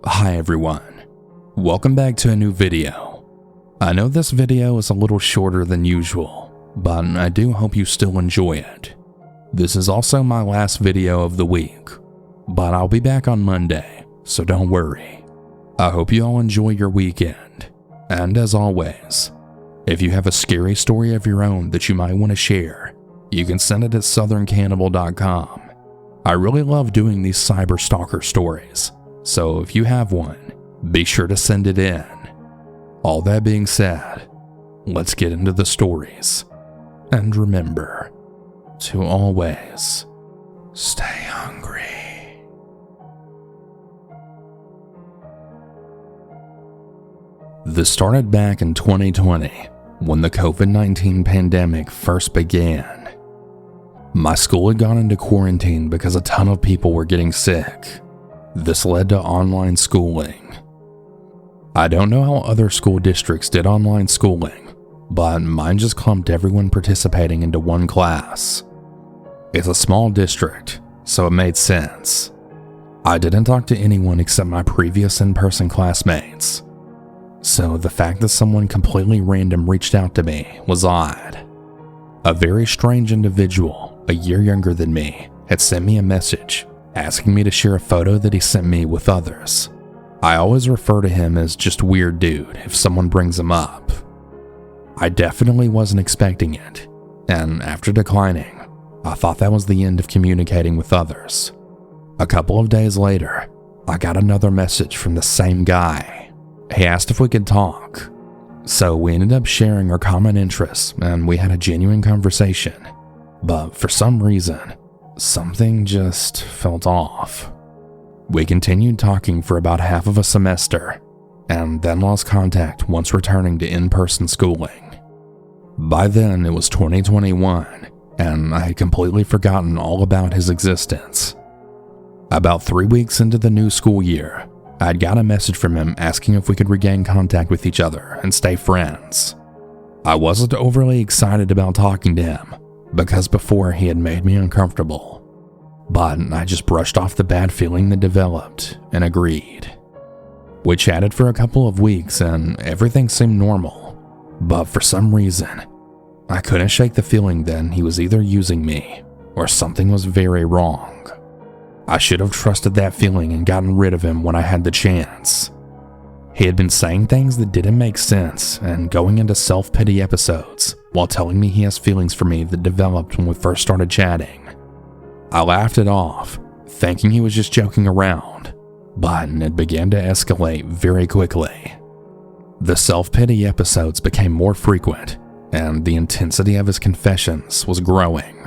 Hi everyone, welcome back to a new video. I know this video is a little shorter than usual, but I do hope you still enjoy it. This is also my last video of the week, but I'll be back on Monday, so don't worry. I hope you all enjoy your weekend, and as always, if you have a scary story of your own that you might want to share, you can send it at southerncannibal.com. I really love doing these cyber stalker stories, so if you have one, be sure to send it in. All that being said, let's get into the stories. And remember to always stay hungry. This started back in 2020 when the COVID-19 pandemic first began. My school had gone into quarantine because a ton of people were getting sick. This led to online schooling. I don't know how other school districts did online schooling, but mine just clumped everyone participating into one class. It's a small district, so it made sense. I didn't talk to anyone except my previous in-person classmates, so the fact that someone completely random reached out to me was odd. A very strange individual, a year younger than me, had sent me a message asking me to share a photo that he sent me with others. I always refer to him as just weird dude if someone brings him up. I definitely wasn't expecting it, and after declining, I thought that was the end of communicating with others. A couple of days later, I got another message from the same guy. He asked if we could talk, so we ended up sharing our common interests and we had a genuine conversation. But for some reason, something just felt off. We continued talking for about half of a semester, and then lost contact once returning to in-person schooling. By then, it was 2021, and I had completely forgotten all about his existence. About 3 weeks into the new school year, I had got a message from him asking if we could regain contact with each other and stay friends. I wasn't overly excited about talking to him, because before he had made me uncomfortable. But I just brushed off the bad feeling that developed and agreed. We chatted for a couple of weeks and everything seemed normal, but for some reason, I couldn't shake the feeling that he was either using me or something was very wrong. I should have trusted that feeling and gotten rid of him when I had the chance. He had been saying things that didn't make sense and going into self-pity episodes while telling me he has feelings for me that developed when we first started chatting. I laughed it off, thinking he was just joking around, but it began to escalate very quickly. The self-pity episodes became more frequent, and the intensity of his confessions was growing.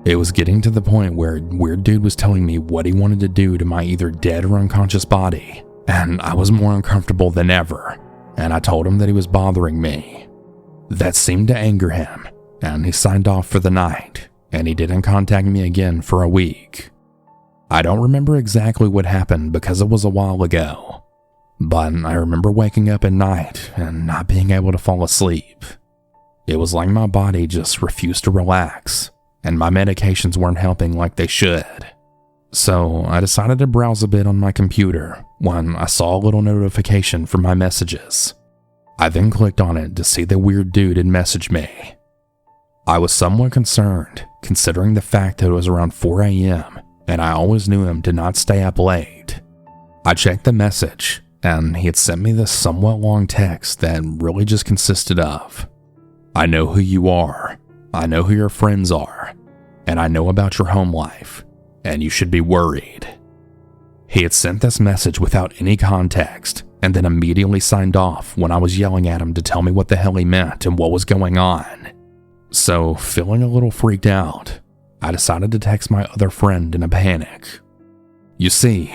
It was getting to the point where weird dude was telling me what he wanted to do to my either dead or unconscious body, and I was more uncomfortable than ever, and I told him that he was bothering me. That seemed to anger him, and he signed off for the night, and he didn't contact me again for a week. I don't remember exactly what happened because it was a while ago, but I remember waking up at night and not being able to fall asleep. It was like my body just refused to relax, and my medications weren't helping like they should. So I decided to browse a bit on my computer when I saw a little notification from my messages. I then clicked on it to see the weird dude had messaged me. I was somewhat concerned, considering the fact that it was around 4 a.m. and I always knew him to not stay up late. I checked the message, and he had sent me this somewhat long text that really just consisted of, "I know who you are, I know who your friends are, and I know about your home life, and you should be worried." He had sent this message without any context, and then immediately signed off when I was yelling at him to tell me what the hell he meant and what was going on. So, feeling a little freaked out, I decided to text my other friend in a panic. You see,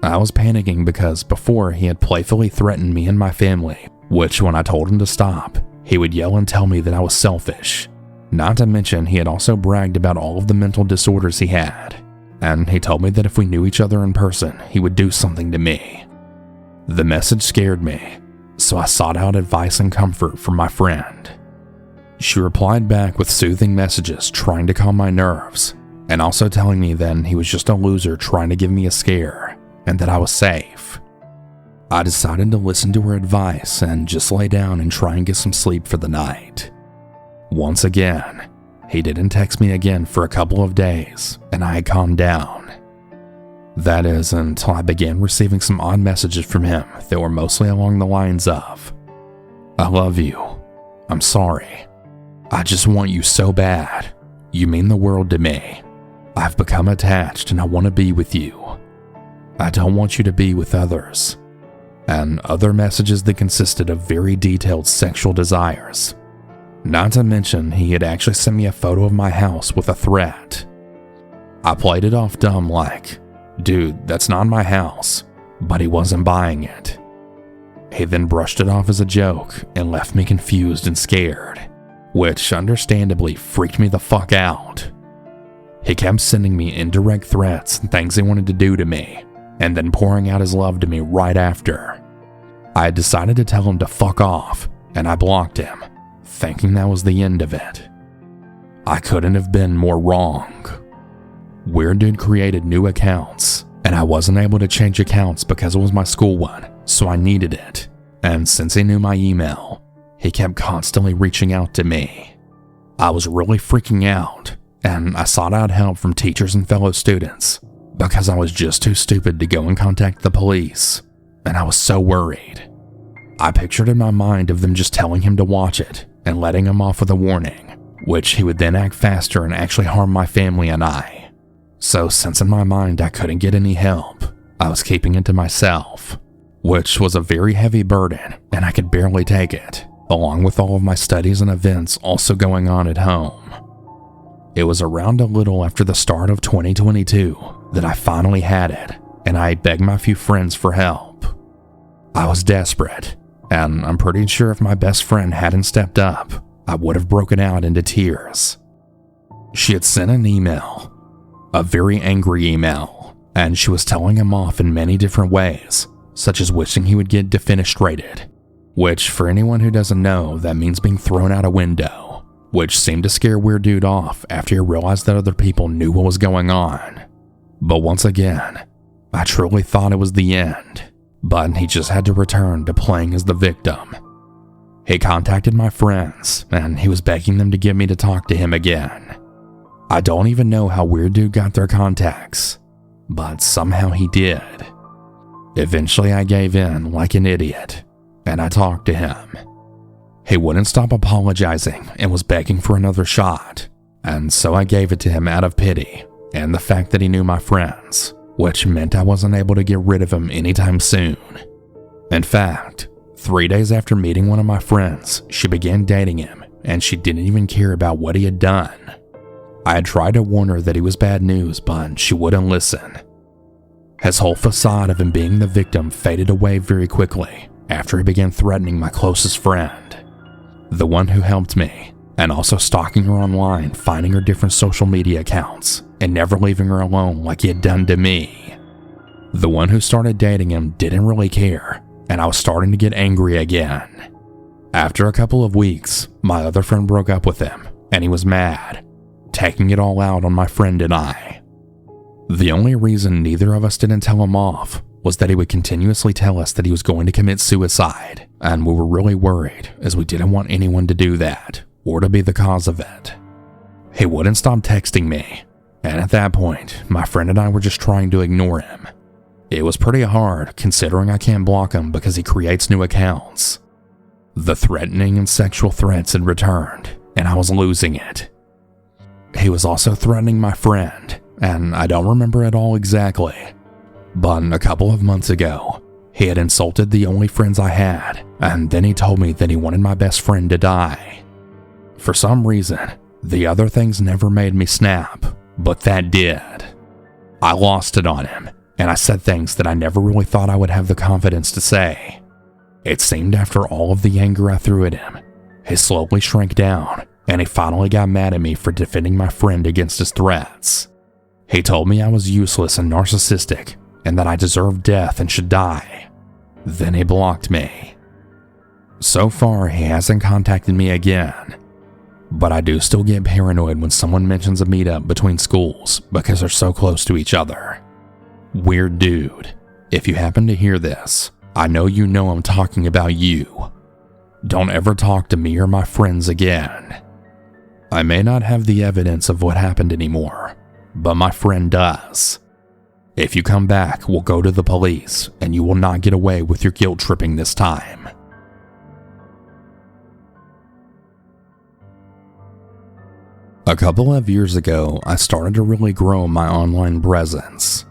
I was panicking because before he had playfully threatened me and my family, which when I told him to stop, he would yell and tell me that I was selfish. Not to mention he had also bragged about all of the mental disorders he had, and he told me that if we knew each other in person, he would do something to me. The message scared me, so I sought out advice and comfort from my friend. She replied back with soothing messages trying to calm my nerves, and also telling me then he was just a loser trying to give me a scare, and that I was safe. I decided to listen to her advice and just lay down and try and get some sleep for the night. Once again, he didn't text me again for a couple of days, and I had calmed down. That is, until I began receiving some odd messages from him that were mostly along the lines of, "I love you. I'm sorry. I just want you so bad. You mean the world to me. I've become attached and I want to be with you. I don't want you to be with others." And other messages that consisted of very detailed sexual desires. Not to mention, he had actually sent me a photo of my house with a threat. I played it off dumb like, "Dude, that's not my house," but he wasn't buying it. He then brushed it off as a joke and left me confused and scared, which understandably freaked me the fuck out. He kept sending me indirect threats and things he wanted to do to me, and then pouring out his love to me right after. I had decided to tell him to fuck off, and I blocked him, thinking that was the end of it. I couldn't have been more wrong. Weird Dude created new accounts, and I wasn't able to change accounts because it was my school one, so I needed it. And since he knew my email, he kept constantly reaching out to me. I was really freaking out, and I sought out help from teachers and fellow students because I was just too stupid to go and contact the police, and I was so worried. I pictured in my mind of them just telling him to watch it and letting him off with a warning, which he would then act faster and actually harm my family and I. So since in my mind I couldn't get any help, I was keeping it to myself, which was a very heavy burden and I could barely take it, along with all of my studies and events also going on at home. It was around a little after the start of 2022 that I finally had it, and I begged my few friends for help. I was desperate, and I'm pretty sure if my best friend hadn't stepped up, I would have broken out into tears. She had sent an email, a very angry email, and she was telling him off in many different ways, such as wishing he would get defenestrated, which for anyone who doesn't know, that means being thrown out a window, which seemed to scare Weird Dude off after he realized that other people knew what was going on. But once again, I truly thought it was the end, but he just had to return to playing as the victim. He contacted my friends, and he was begging them to get me to talk to him again. I don't even know how Weird Dude got their contacts, but somehow he did. Eventually I gave in like an idiot, and I talked to him. He wouldn't stop apologizing and was begging for another shot, and so I gave it to him out of pity and the fact that he knew my friends, which meant I wasn't able to get rid of him anytime soon. In fact, 3 days after meeting one of my friends, she began dating him, and she didn't even care about what he had done. I had tried to warn her that he was bad news, but she wouldn't listen. His whole facade of him being the victim faded away very quickly after he began threatening my closest friend, the one who helped me, and also stalking her online, finding her different social media accounts, and never leaving her alone like he had done to me. The one who started dating him didn't really care, and I was starting to get angry again. After a couple of weeks, my other friend broke up with him, and he was mad, taking it all out on my friend and I. The only reason neither of us didn't tell him off was that he would continuously tell us that he was going to commit suicide, and we were really worried as we didn't want anyone to do that or to be the cause of it. He wouldn't stop texting me, and at that point, my friend and I were just trying to ignore him. It was pretty hard considering I can't block him because he creates new accounts. The threatening and sexual threats had returned, and I was losing it. He was also threatening my friend, and I don't remember it all exactly, but a couple of months ago, he had insulted the only friends I had, and then he told me that he wanted my best friend to die. For some reason, the other things never made me snap, but that did. I lost it on him, and I said things that I never really thought I would have the confidence to say. It seemed after all of the anger I threw at him, he slowly shrank down, and he finally got mad at me for defending my friend against his threats. He told me I was useless and narcissistic, and that I deserved death and should die. Then he blocked me. So far, he hasn't contacted me again, but I do still get paranoid when someone mentions a meetup between schools because they're so close to each other. Weird Dude, If you happen to hear this, I know you know I'm talking about you. Don't ever talk to me or my friends again. I may not have the evidence of what happened anymore, but my friend does. If you come back, we'll go to the police, and you will not get away with your guilt tripping this time. A couple of years ago, I started to really grow my online presence.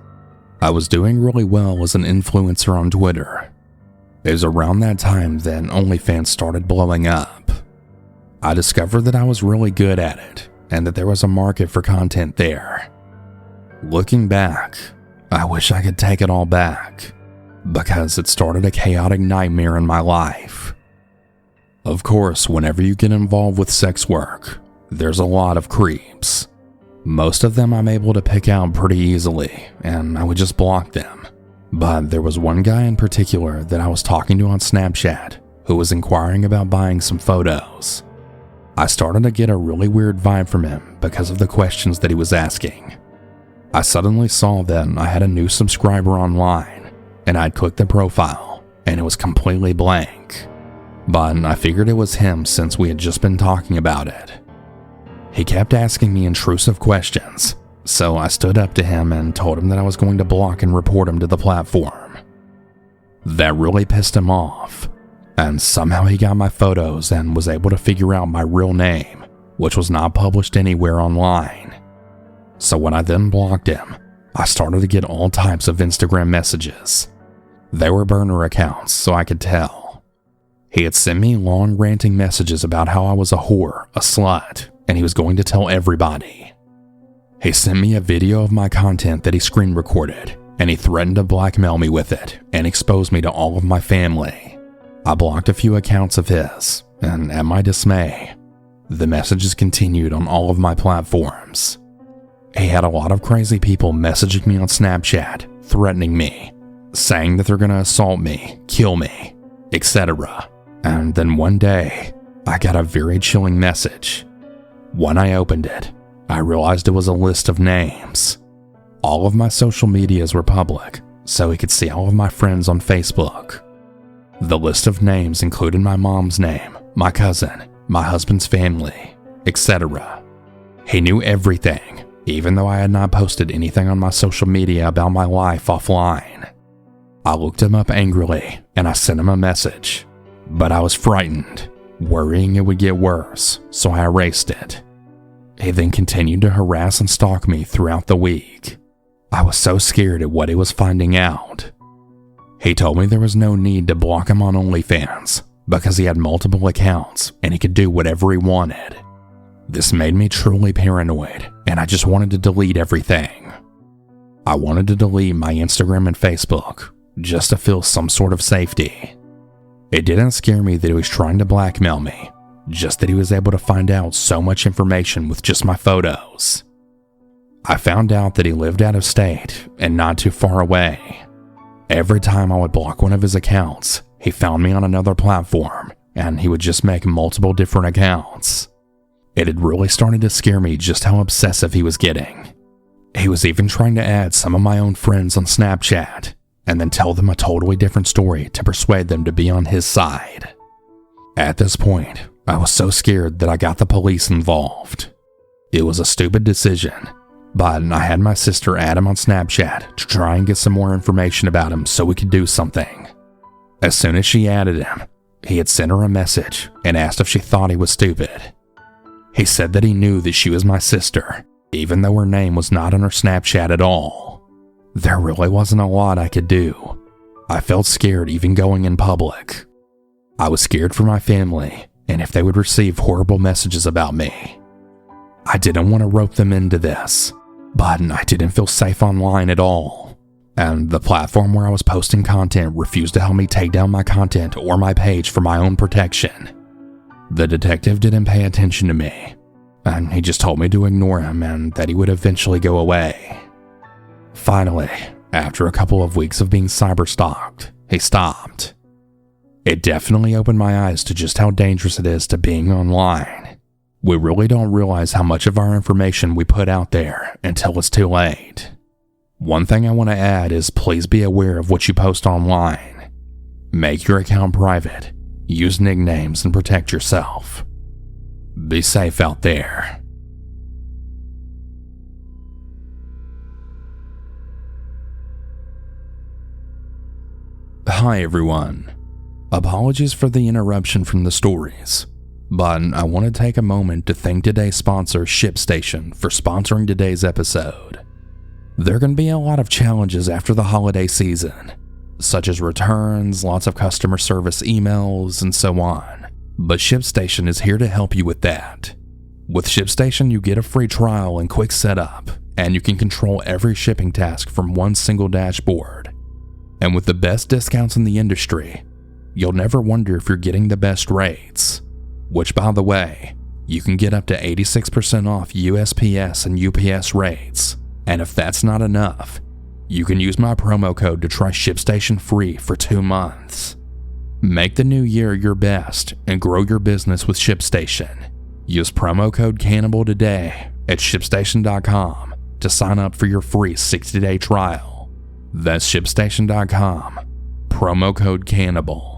I was doing really well as an influencer on Twitter. It was around that time that OnlyFans started blowing up. I discovered that I was really good at it, and that there was a market for content there. Looking back, I wish I could take it all back, because it started a chaotic nightmare in my life. Of course, whenever you get involved with sex work, there's a lot of creeps. Most of them I'm able to pick out pretty easily, and I would just block them. But there was one guy in particular that I was talking to on Snapchat who was inquiring about buying some photos. I started to get a really weird vibe from him because of the questions that he was asking. I suddenly saw that I had a new subscriber online, and I'd clicked the profile, and it was completely blank. But I figured it was him since we had just been talking about it. He kept asking me intrusive questions, so I stood up to him and told him that I was going to block and report him to the platform. That really pissed him off, and somehow he got my photos and was able to figure out my real name, which was not published anywhere online. So when I then blocked him, I started to get all types of Instagram messages. They were burner accounts, so I could tell. He had sent me long ranting messages about how I was a whore, a slut, and he was going to tell everybody. He sent me a video of my content that he screen recorded, and he threatened to blackmail me with it and expose me to all of my family. I blocked a few accounts of his, and at my dismay, the messages continued on all of my platforms. He had a lot of crazy people messaging me on Snapchat, threatening me, saying that they're gonna assault me, kill me, etc. And then one day, I got a very chilling message. When I opened it, I realized it was a list of names. All of my social medias were public, so he could see all of my friends on Facebook. The list of names included my mom's name, my cousin, my husband's family, etc. He knew everything, even though I had not posted anything on my social media about my life offline. I looked him up angrily, and I sent him a message. But I was frightened, worrying it would get worse, so I erased it. He then continued to harass and stalk me throughout the week. I was so scared at what he was finding out. He told me there was no need to block him on OnlyFans because he had multiple accounts and he could do whatever he wanted. This made me truly paranoid, and I just wanted to delete everything. I wanted to delete my Instagram and Facebook just to feel some sort of safety. It didn't scare me that he was trying to blackmail me, just that he was able to find out so much information with just my photos. I found out that he lived out of state and not too far away. Every time I would block one of his accounts, he found me on another platform, and he would just make multiple different accounts. It had really started to scare me just how obsessive he was getting. He was even trying to add some of my own friends on Snapchat, and then tell them a totally different story to persuade them to be on his side. At this point, I was so scared that I got the police involved. It was a stupid decision, but I had my sister add him on Snapchat to try and get some more information about him so we could do something. As soon as she added him, he had sent her a message and asked if she thought he was stupid. He said that he knew that she was my sister, even though her name was not on her Snapchat at all. There really wasn't a lot I could do. I felt scared even going in public. I was scared for my family and if they would receive horrible messages about me. I didn't want to rope them into this, but I didn't feel safe online at all. And the platform where I was posting content refused to help me take down my content or my page for my own protection. The detective didn't pay attention to me, and he just told me to ignore him and that he would eventually go away. Finally, after a couple of weeks of being cyberstalked, he stopped. It definitely opened my eyes to just how dangerous it is to being online. We really don't realize how much of our information we put out there until it's too late. One thing I want to add is please be aware of what you post online. Make your account private, use nicknames, and protect yourself. Be safe out there. Hi everyone. Apologies for the interruption from the stories, but I want to take a moment to thank today's sponsor ShipStation for sponsoring today's episode. There are going to be a lot of challenges after the holiday season, such as returns, lots of customer service emails, and so on, but ShipStation is here to help you with that. With ShipStation, you get a free trial and quick setup, and you can control every shipping task from one single dashboard. And with the best discounts in the industry, you'll never wonder if you're getting the best rates. Which, by the way, you can get up to 86% off USPS and UPS rates. And if that's not enough, you can use my promo code to try ShipStation free for 2 months. Make the new year your best and grow your business with ShipStation. Use promo code Cannibal today at ShipStation.com to sign up for your free 60-day trial. That's ShipStation.com, promo code Cannibal.